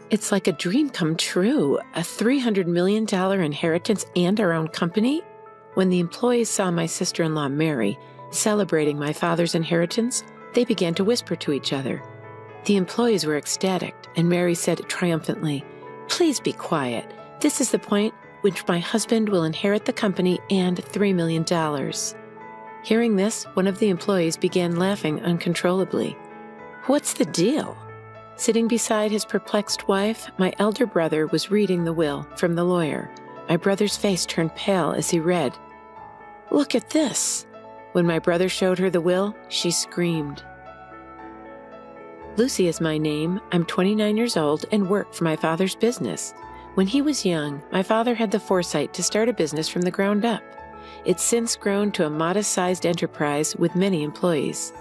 It's like a dream come true, a $300 million inheritance and our own company. When the employees saw my sister-in-law, Mary, celebrating my father's inheritance, they began to whisper to each other. The employees were ecstatic, and Mary said triumphantly, "Please be quiet. This is the point which my husband will inherit the company and $3 million. Hearing this, one of the employees began laughing uncontrollably. "What's the deal?" Sitting beside his perplexed wife, my elder brother was reading the will from the lawyer. My brother's face turned pale as he read. "Look at this." When my brother showed her the will, she screamed. Lucy is my name. I'm 29 years old and work for my father's business. When he was young, my father had the foresight to start a business from the ground up. It's since grown to a modest-sized enterprise with many employees.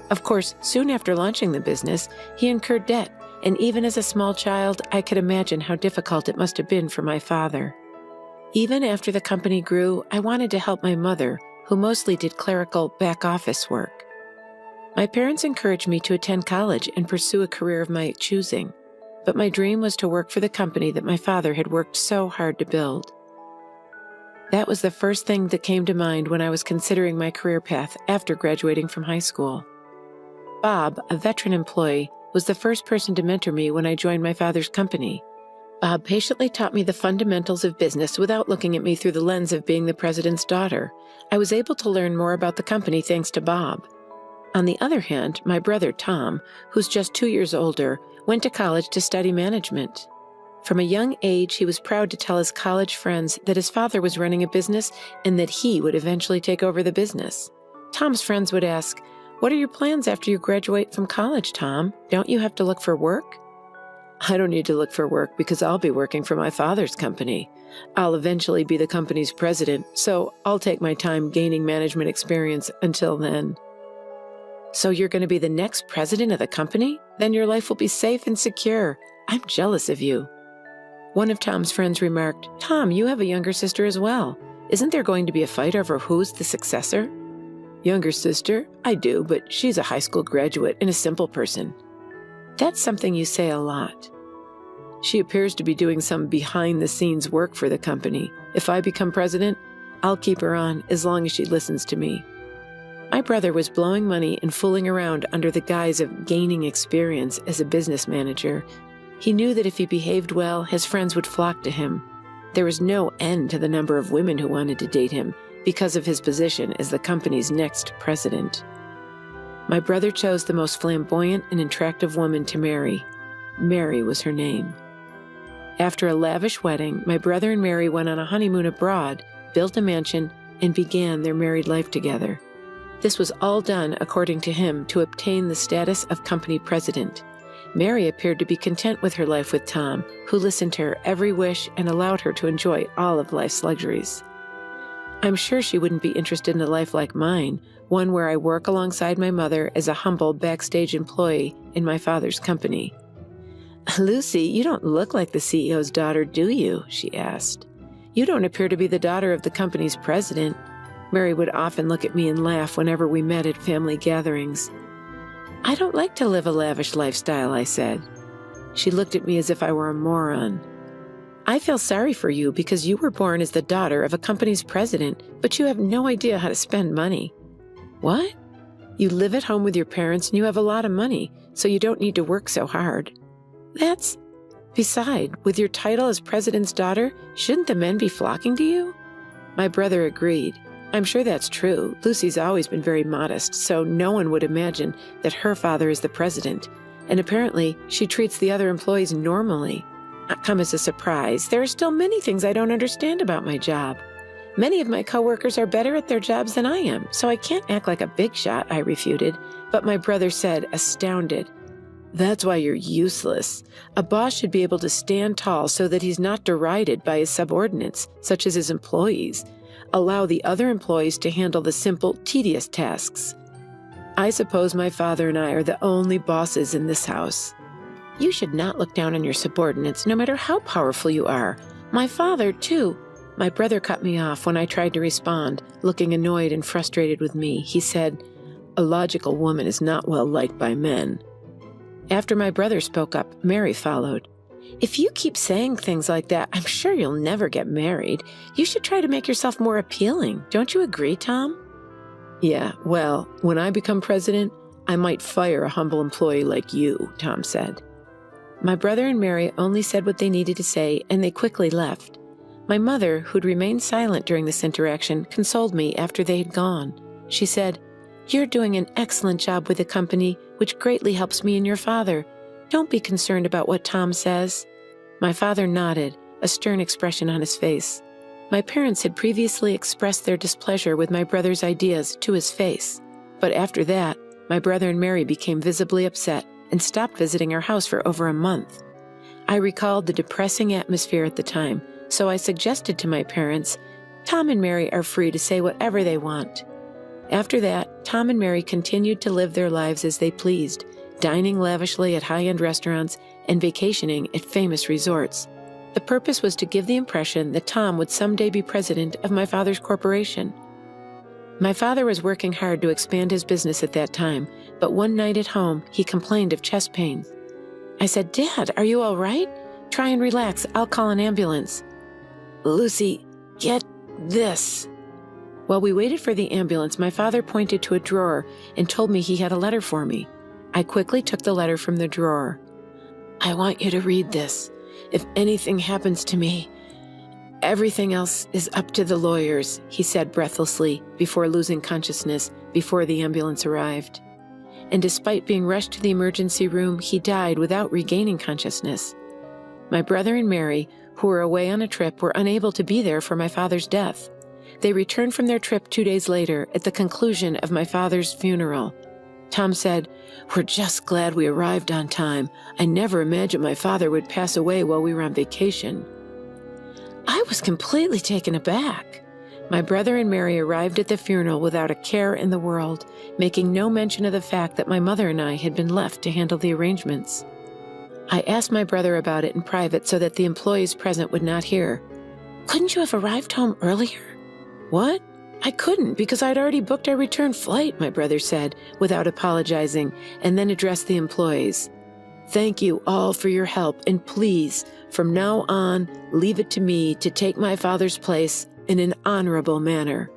Of course, soon after launching the business, he incurred debt, and even as a small child, I could imagine how difficult it must have been for my father. Even after the company grew, I wanted to help my mother, who mostly did clerical back-office work. My parents encouraged me to attend college and pursue a career of my choosing, but my dream was to work for the company that my father had worked so hard to build. That was the first thing that came to mind when I was considering my career path after graduating from high school. Bob, a veteran employee, was the first person to mentor me when I joined my father's company. Bob patiently taught me the fundamentals of business without looking at me through the lens of being the president's daughter. I was able to learn more about the company thanks to Bob. On the other hand, my brother Tom, who's just 2 years older, went to college to study management. From a young age, he was proud to tell his college friends that his father was running a business and that he would eventually take over the business. Tom's friends would ask, "What are your plans after you graduate from college, Tom? Don't you have to look for work?" "I don't need to look for work because I'll be working for my father's company. I'll eventually be the company's president, so I'll take my time gaining management experience until then." "So you're going to be the next president of the company? Then your life will be safe and secure. I'm jealous of you." One of Tom's friends remarked, "Tom, you have a younger sister as well. Isn't there going to be a fight over who's the successor?" "Younger sister? I do, but she's a high school graduate and a simple person." "That's something you say a lot." "She appears to be doing some behind-the-scenes work for the company. If I become president, I'll keep her on as long as she listens to me." My brother was blowing money and fooling around under the guise of gaining experience as a business manager. He knew that if he behaved well, his friends would flock to him. There was no end to the number of women who wanted to date him because of his position as the company's next president. My brother chose the most flamboyant and attractive woman to marry. Mary was her name. After a lavish wedding, my brother and Mary went on a honeymoon abroad, built a mansion, and began their married life together. This was all done, according to him, to obtain the status of company president. Mary appeared to be content with her life with Tom, who listened to her every wish and allowed her to enjoy all of life's luxuries. I'm sure she wouldn't be interested in a life like mine, one where I work alongside my mother as a humble backstage employee in my father's company. "Lucy, you don't look like the CEO's daughter, do you?" she asked. "You don't appear to be the daughter of the company's president." Mary would often look at me and laugh whenever we met at family gatherings. "I don't like to live a lavish lifestyle," I said. She looked at me as if I were a moron. "I feel sorry for you because you were born as the daughter of a company's president, but you have no idea how to spend money." "What? You live at home with your parents and you have a lot of money, so you don't need to work so hard." Beside, with your title as president's daughter, shouldn't the men be flocking to you?" My brother agreed. "I'm sure that's true. Lucy's always been very modest, so no one would imagine that her father is the president. And apparently, she treats the other employees normally. Not come as a surprise. There are still many things I don't understand about my job. Many of my coworkers are better at their jobs than I am, so I can't act like a big shot," I refuted. But my brother said, astounded, "That's why you're useless. A boss should be able to stand tall so that he's not derided by his subordinates, such as his employees. Allow the other employees to handle the simple, tedious tasks. I suppose my father and I are the only bosses in this house." "You should not look down on your subordinates, no matter how powerful you are. My father, too." My brother cut me off when I tried to respond, looking annoyed and frustrated with me. He said, "A logical woman is not well liked by men." After my brother spoke up, Mary followed. If you keep saying things like that, I'm sure you'll never get married. You should try to make yourself more appealing. Don't you agree, Tom? Yeah, well, when I become president, I might fire a humble employee like you, Tom said. My brother and Mary only said what they needed to say, and they quickly left. My mother, who'd remained silent during this interaction, consoled me after they had gone. She said, "You're doing an excellent job with the company, which greatly helps me and your father. Don't be concerned about what Tom says." My father nodded, a stern expression on his face. My parents had previously expressed their displeasure with my brother's ideas to his face. But after that, my brother and Mary became visibly upset and stopped visiting our house for over a month. I recalled the depressing atmosphere at the time, so I suggested to my parents, "Tom and Mary are free to say whatever they want." After that, Tom and Mary continued to live their lives as they pleased, dining lavishly at high-end restaurants and vacationing at famous resorts. The purpose was to give the impression that Tom would someday be president of my father's corporation. My father was working hard to expand his business at that time, but one night at home, he complained of chest pain. I said, "Dad, are you all right? Try and relax. I'll call an ambulance." "Lucy, get this." While we waited for the ambulance, my father pointed to a drawer and told me he had a letter for me. I quickly took the letter from the drawer. "I want you to read this. If anything happens to me, everything else is up to the lawyers," he said breathlessly before losing consciousness before the ambulance arrived. And despite being rushed to the emergency room, he died without regaining consciousness. My brother and Mary, who were away on a trip, were unable to be there for my father's death. They returned from their trip 2 days later at the conclusion of my father's funeral. Tom said, "We're just glad we arrived on time. I never imagined my father would pass away while we were on vacation." I was completely taken aback. My brother and Mary arrived at the funeral without a care in the world, making no mention of the fact that my mother and I had been left to handle the arrangements. I asked my brother about it in private so that the employees present would not hear. "Couldn't you have arrived home earlier?" "What? I couldn't because I'd already booked our return flight," my brother said, without apologizing, and then addressed the employees. "Thank you all for your help, and please, from now on, leave it to me to take my father's place in an honorable manner."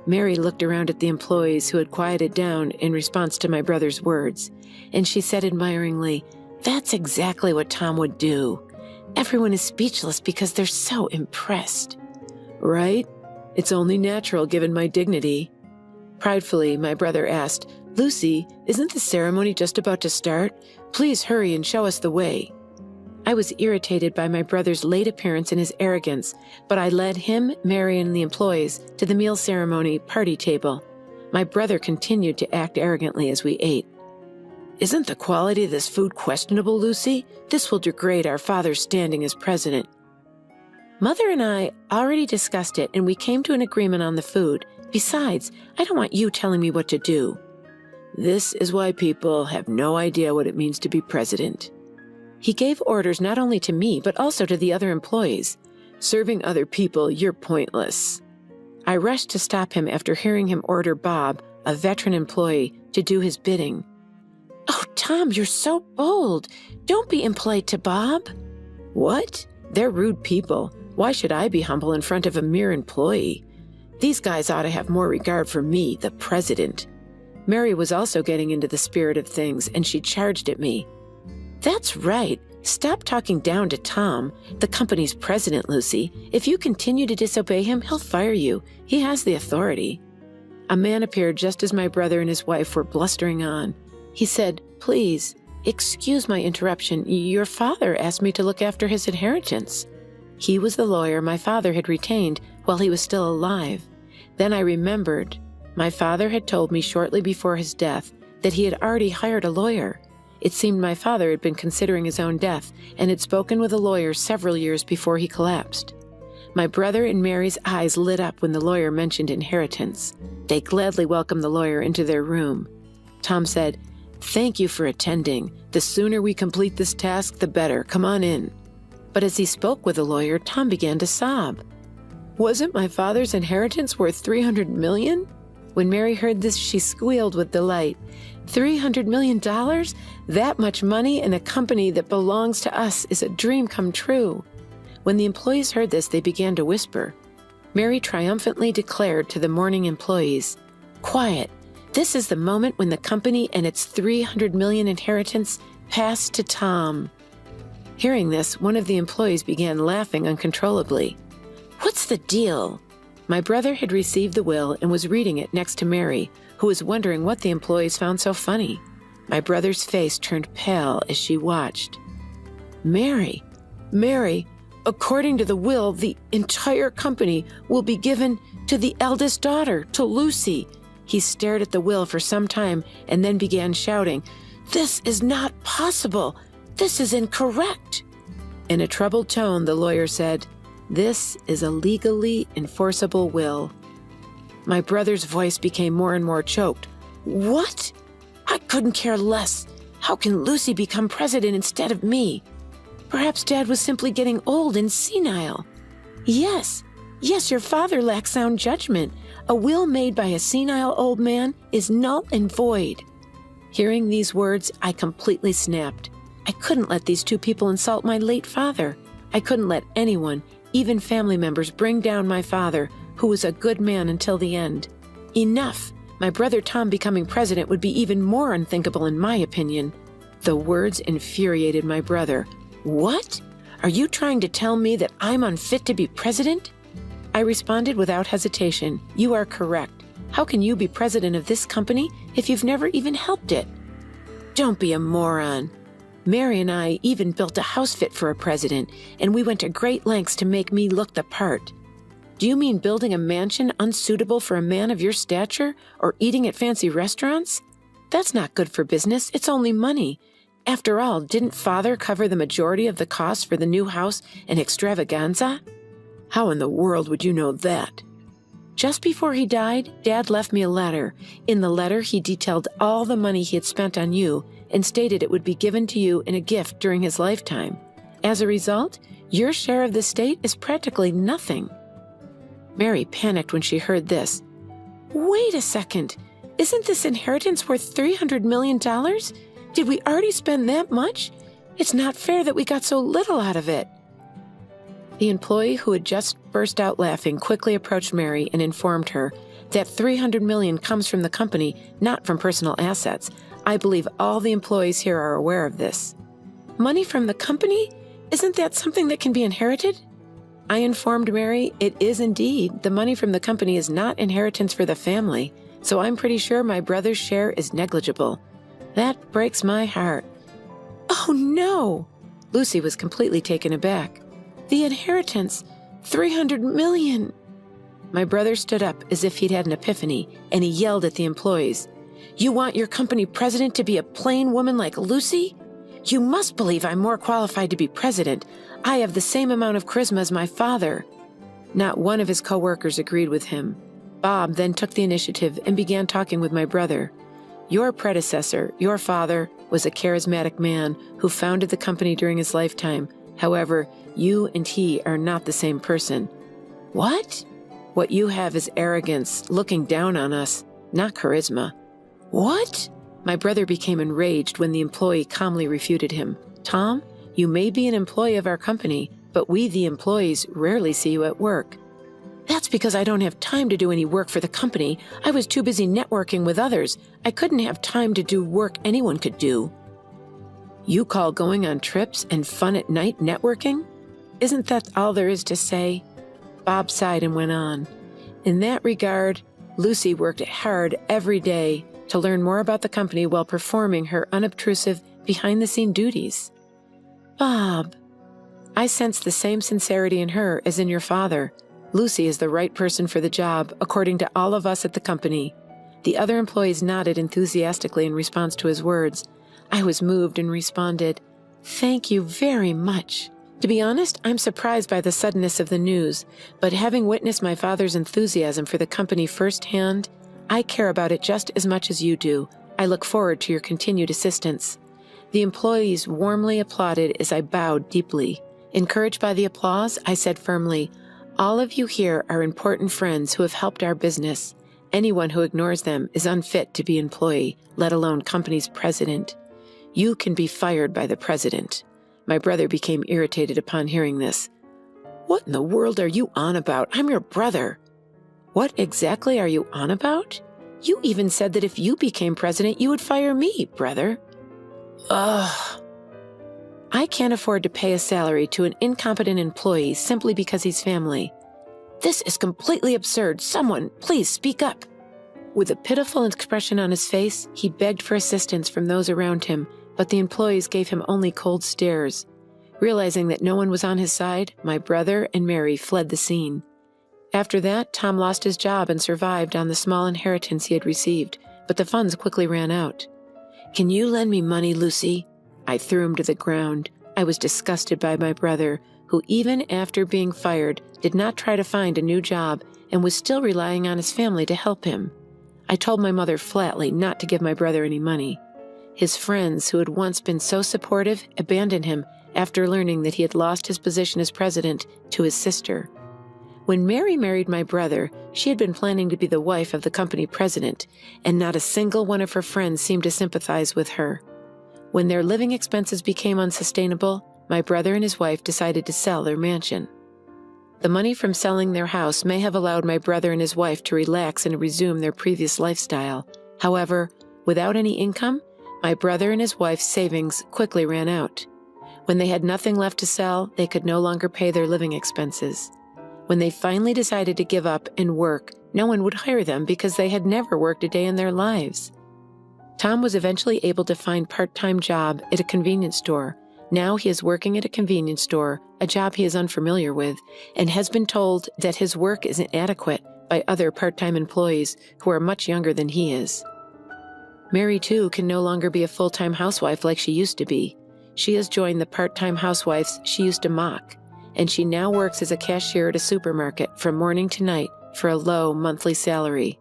Mary looked around at the employees who had quieted down in response to my brother's words, and she said admiringly, "That's exactly what Tom would do. Everyone is speechless because they're so impressed." "Right? It's only natural given my dignity." Pridefully, my brother asked, "Lucy, isn't the ceremony just about to start? Please hurry and show us the way." I was irritated by my brother's late appearance and his arrogance, but I led him, Mary, and the employees to the meal ceremony party table. My brother continued to act arrogantly as we ate. "Isn't the quality of this food questionable, Lucy? This will degrade our father's standing as president." Mother and I already discussed it, and we came to an agreement on the food. Besides, I don't want you telling me what to do. This is why people have no idea what it means to be president. He gave orders not only to me, but also to the other employees. "Serving other people, you're pointless." I rushed to stop him after hearing him order Bob, a veteran employee, to do his bidding. "Oh, Tom, you're so bold. Don't be impolite to Bob." "What? They're rude people. Why should I be humble in front of a mere employee? These guys ought to have more regard for me, the president." Mary was also getting into the spirit of things, and she charged at me. "That's right. Stop talking down to Tom, the company's president, Lucy. If you continue to disobey him, he'll fire you. He has the authority." A man appeared just as my brother and his wife were blustering on. He said, "Please, excuse my interruption. Your father asked me to look after his inheritance." He was the lawyer my father had retained while he was still alive. Then I remembered. My father had told me shortly before his death that he had already hired a lawyer. It seemed my father had been considering his own death and had spoken with a lawyer several years before he collapsed. My brother and Mary's eyes lit up when the lawyer mentioned inheritance. They gladly welcomed the lawyer into their room. Tom said, "Thank you for attending. The sooner we complete this task, the better. Come on in." But as he spoke with the lawyer, Tom began to sob. "Wasn't my father's inheritance worth $300 million? When Mary heard this, she squealed with delight. $300 million? That much money in a company that belongs to us is a dream come true. When the employees heard this, they began to whisper. Mary triumphantly declared to the mourning employees, "Quiet. This is the moment when the company and its $300 million inheritance pass to Tom." Hearing this, one of the employees began laughing uncontrollably. "What's the deal?" My brother had received the will and was reading it next to Mary, who was wondering what the employees found so funny. My brother's face turned pale as she watched. Mary, according to the will, the entire company will be given to the eldest daughter, to Lucy." He stared at the will for some time and then began shouting, "This is not possible! This is incorrect!" In a troubled tone, the lawyer said, "This is a legally enforceable will." My brother's voice became more and more choked. "What? I couldn't care less. How can Lucy become president instead of me? Perhaps Dad was simply getting old and senile." Yes, your father lacks sound judgment. A will made by a senile old man is null and void." Hearing these words, I completely snapped. I couldn't let these two people insult my late father. I couldn't let anyone, even family members, bring down my father, who was a good man until the end. Enough! My brother Tom becoming president would be even more unthinkable in my opinion. The words infuriated my brother. "What? Are you trying to tell me that I'm unfit to be president?" I responded without hesitation. "You are correct. How can you be president of this company if you've never even helped it?" "Don't be a moron. Mary and I even built a house fit for a president, and we went to great lengths to make me look the part. Do you mean building a mansion unsuitable for a man of your stature or eating at fancy restaurants? That's not good for business. It's only money. After all, didn't Father cover the majority of the costs for the new house and extravaganza?" "How in the world would you know that?" "Just before he died, Dad left me a letter. In the letter, he detailed all the money he had spent on you and stated it would be given to you in a gift during his lifetime. As a result, your share of the estate is practically nothing." Mary panicked when she heard this. "Wait a second. Isn't this inheritance worth $300 million? Did we already spend that much? It's not fair that we got so little out of it." The employee who had just burst out laughing quickly approached Mary and informed her that $300 million comes from the company, not from personal assets. I believe all the employees here are aware of this. "Money from the company? Isn't that something that can be inherited?" I informed Mary it is indeed. The money from the company is not inheritance for the family, so I'm pretty sure my brother's share is negligible. That breaks my heart. "Oh no!" Lucy was completely taken aback. "The inheritance, $300 million. My brother stood up as if he'd had an epiphany, and he yelled at the employees. "You want your company president to be a plain woman like Lucy? You must believe I'm more qualified to be president. I have the same amount of charisma as my father." Not one of his co-workers agreed with him. Bob then took the initiative and began talking with my brother. "Your predecessor, your father, was a charismatic man who founded the company during his lifetime. However, you and he are not the same person." "What?" "What you have is arrogance, looking down on us, not charisma." "What?" My brother became enraged when the employee calmly refuted him. "Tom, you may be an employee of our company, but we, the employees, rarely see you at work." "That's because I don't have time to do any work for the company. I was too busy networking with others. I couldn't have time to do work anyone could do." "You call going on trips and fun at night networking? Isn't that all there is to say?" Bob sighed and went on. "In that regard, Lucy worked hard every day to learn more about the company while performing her unobtrusive, behind-the-scene duties." "Bob." "I sense the same sincerity in her as in your father. Lucy is the right person for the job, according to all of us at the company." The other employees nodded enthusiastically in response to his words. I was moved and responded, "Thank you very much." To be honest, I'm surprised by the suddenness of the news, but having witnessed my father's enthusiasm for the company firsthand, I care about it just as much as you do. I look forward to your continued assistance. The employees warmly applauded as I bowed deeply. Encouraged by the applause, I said firmly, "All of you here are important friends who have helped our business. Anyone who ignores them is unfit to be employee, let alone company's president. You can be fired by the president." My brother became irritated upon hearing this. "What in the world are you on about? I'm your brother." "What exactly are you on about? You even said that if you became president, you would fire me, brother." Ugh. "I can't afford to pay a salary to an incompetent employee simply because he's family. This is completely absurd. Someone, please speak up." With a pitiful expression on his face, he begged for assistance from those around him, but the employees gave him only cold stares. Realizing that no one was on his side, my brother and Mary fled the scene. After that, Tom lost his job and survived on the small inheritance he had received, but the funds quickly ran out. "Can you lend me money, Lucy?" I threw him to the ground. I was disgusted by my brother, who even after being fired, did not try to find a new job and was still relying on his family to help him. I told my mother flatly not to give my brother any money. His friends, who had once been so supportive, abandoned him after learning that he had lost his position as president to his sister. When Mary married my brother, she had been planning to be the wife of the company president, and not a single one of her friends seemed to sympathize with her. When their living expenses became unsustainable, my brother and his wife decided to sell their mansion. The money from selling their house may have allowed my brother and his wife to relax and resume their previous lifestyle. However, without any income, my brother and his wife's savings quickly ran out. When they had nothing left to sell, they could no longer pay their living expenses. When they finally decided to give up and work, no one would hire them because they had never worked a day in their lives. Tom was eventually able to find a part-time job at a convenience store. Now he is working at a convenience store, a job he is unfamiliar with, and has been told that his work is inadequate by other part-time employees who are much younger than he is. Mary, too, can no longer be a full-time housewife like she used to be. She has joined the part-time housewives she used to mock, and she now works as a cashier at a supermarket from morning to night for a low monthly salary.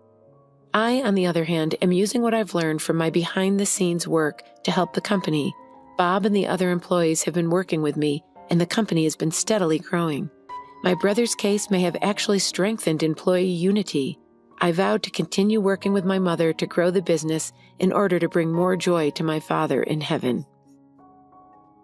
I, on the other hand, am using what I've learned from my behind-the-scenes work to help the company. Bob and the other employees have been working with me, and the company has been steadily growing. My brother's case may have actually strengthened employee unity. I vowed to continue working with my mother to grow the business in order to bring more joy to my Father in heaven.